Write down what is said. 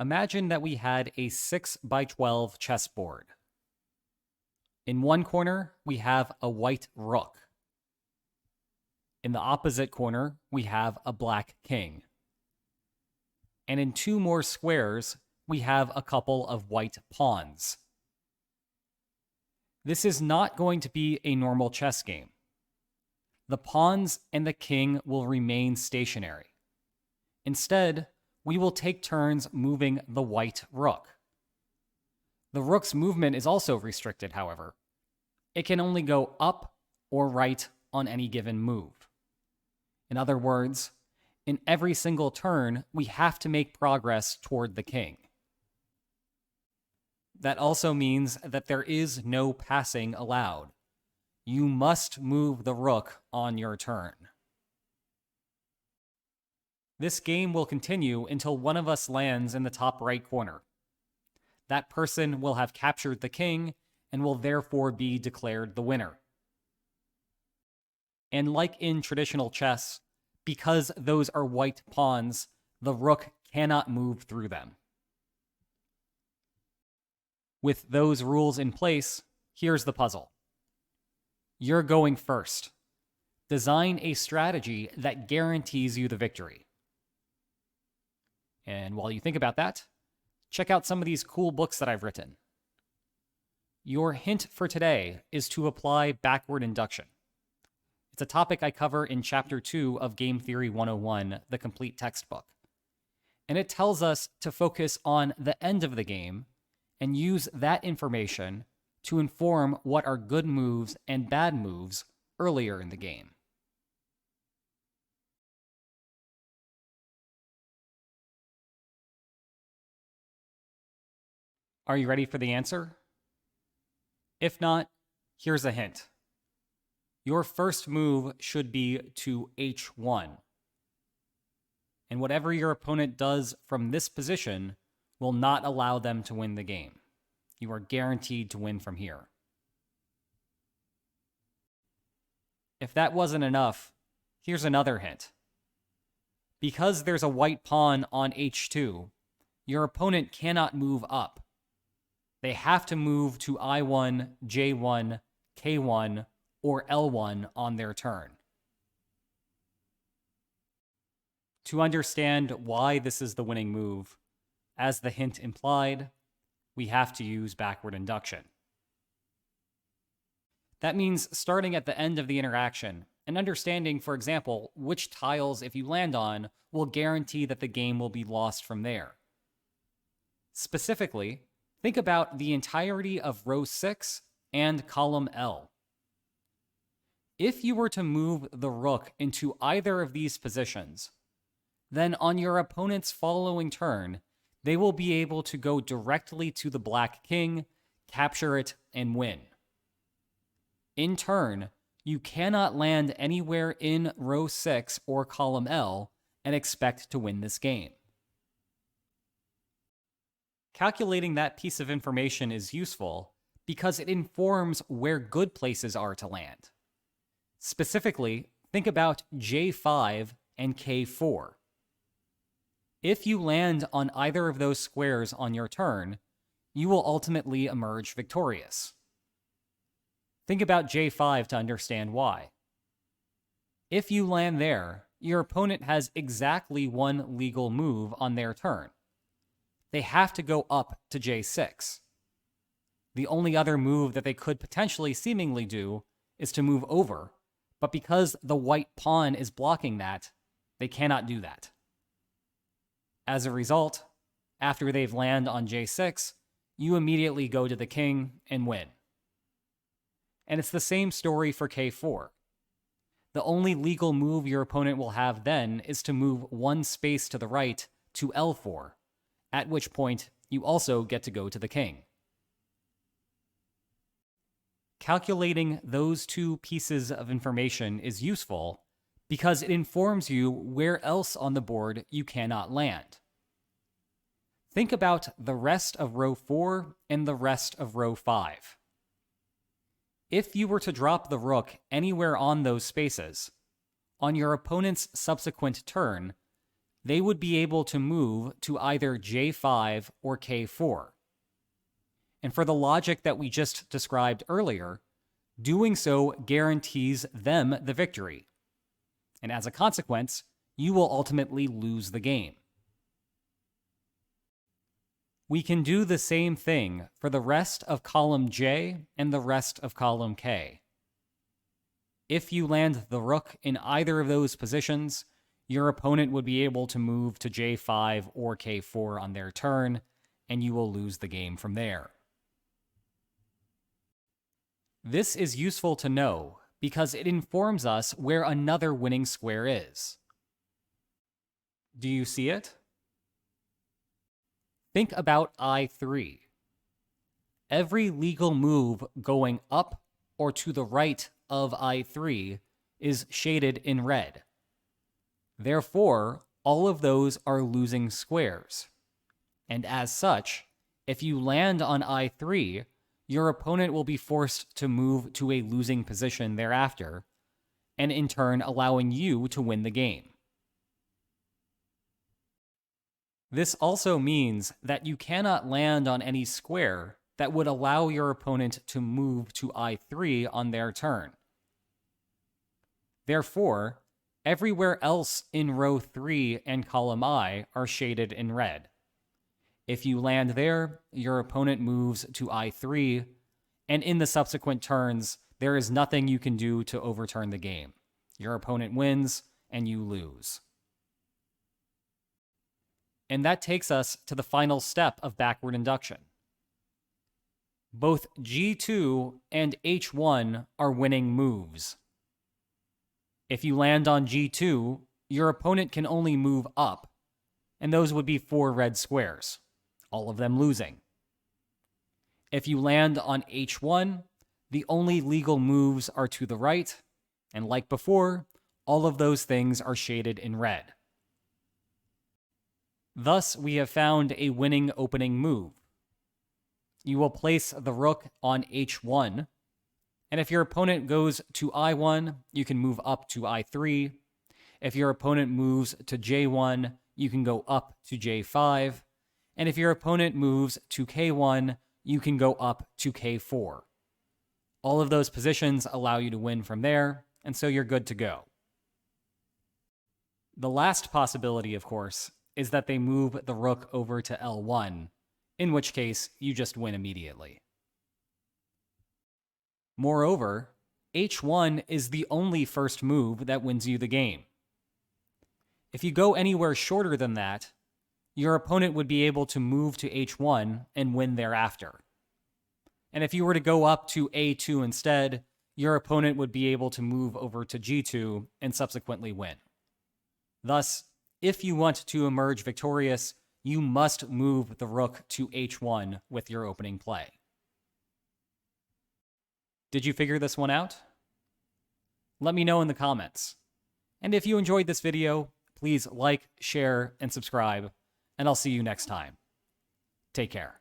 Imagine that we had a 6 by 12 chessboard. In one corner, we have a white rook. In the opposite corner, we have a black king. And in two more squares, we have a couple of white pawns. This is not going to be a normal chess game. The pawns and the king will remain stationary. Instead, we will take turns moving the white rook. The rook's movement is also restricted, however. It can only go up or right on any given move. In other words, in every single turn, we have to make progress toward the king. That also means that there is no passing allowed. You must move the rook on your turn. This game will continue until one of us lands in the top right corner. That person will have captured the king and will therefore be declared the winner. And like in traditional chess, because those are white pawns, the rook cannot move through them. With those rules in place, here's the puzzle. You're going first. Design a strategy that guarantees you the victory. And while you think about that, check out some of these cool books that I've written. Your hint for today is to apply backward induction. It's a topic I cover in Chapter 2 of Game Theory 101, the complete textbook. And it tells us to focus on the end of the game and use that information to inform what are good moves and bad moves earlier in the game. Are you ready for the answer? If not, here's a hint. Your first move should be to h1. And whatever your opponent does from this position will not allow them to win the game. You are guaranteed to win from here. If that wasn't enough, here's another hint. Because there's a white pawn on h2, your opponent cannot move up. They have to move to I1, J1, K1, or L1 on their turn. To understand why this is the winning move, as the hint implied, we have to use backward induction. That means starting at the end of the interaction and understanding, for example, which tiles, if you land on, will guarantee that the game will be lost from there. Specifically, think about the entirety of row 6 and column L. If you were to move the rook into either of these positions, then on your opponent's following turn, they will be able to go directly to the black king, capture it, and win. In turn, you cannot land anywhere in row 6 or column L and expect to win this game. Calculating that piece of information is useful because it informs where good places are to land. Specifically, think about J5 and K4. If you land on either of those squares on your turn, you will ultimately emerge victorious. Think about J5 to understand why. If you land there, your opponent has exactly one legal move on their turn. They have to go up to J6. The only other move that they could potentially seemingly do is to move over, but because the white pawn is blocking that, they cannot do that. As a result, after they've landed on J6, you immediately go to the king and win. And it's the same story for K4. The only legal move your opponent will have then is to move one space to the right to L4, at which point you also get to go to the king. Calculating those two pieces of information is useful because it informs you where else on the board you cannot land. Think about the rest of row 4 and the rest of row 5. If you were to drop the rook anywhere on those spaces, on your opponent's subsequent turn, they would be able to move to either J5 or K4. And for the logic that we just described earlier, doing so guarantees them the victory. And as a consequence, you will ultimately lose the game. We can do the same thing for the rest of column J and the rest of column K. If you land the rook in either of those positions, your opponent would be able to move to J5 or K4 on their turn, and you will lose the game from there. This is useful to know because it informs us where another winning square is. Do you see it? Think about I3. Every legal move going up or to the right of I3 is shaded in red. Therefore, all of those are losing squares. And as such, if you land on I3, your opponent will be forced to move to a losing position thereafter, and in turn allowing you to win the game. This also means that you cannot land on any square that would allow your opponent to move to I3 on their turn. Therefore, everywhere else in row 3 and column I are shaded in red. If you land there, your opponent moves to I3, and in the subsequent turns, there is nothing you can do to overturn the game. Your opponent wins, and you lose. And that takes us to the final step of backward induction. Both G2 and H1 are winning moves. If you land on G2, your opponent can only move up, and those would be 4 red squares, all of them losing. If you land on H1, the only legal moves are to the right, and like before, all of those things are shaded in red. Thus, we have found a winning opening move. You will place the rook on H1, and if your opponent goes to I1, you can move up to I3. If your opponent moves to J1, you can go up to J5. And if your opponent moves to K1, you can go up to K4. All of those positions allow you to win from there, and so you're good to go. The last possibility, of course, is that they move the rook over to L1, in which case you just win immediately. Moreover, H1 is the only first move that wins you the game. If you go anywhere shorter than that, your opponent would be able to move to H1 and win thereafter. And if you were to go up to A2 instead, your opponent would be able to move over to G2 and subsequently win. Thus, if you want to emerge victorious, you must move the rook to H1 with your opening play. Did you figure this one out? Let me know in the comments. And if you enjoyed this video, please like, share, and subscribe, and I'll see you next time. Take care.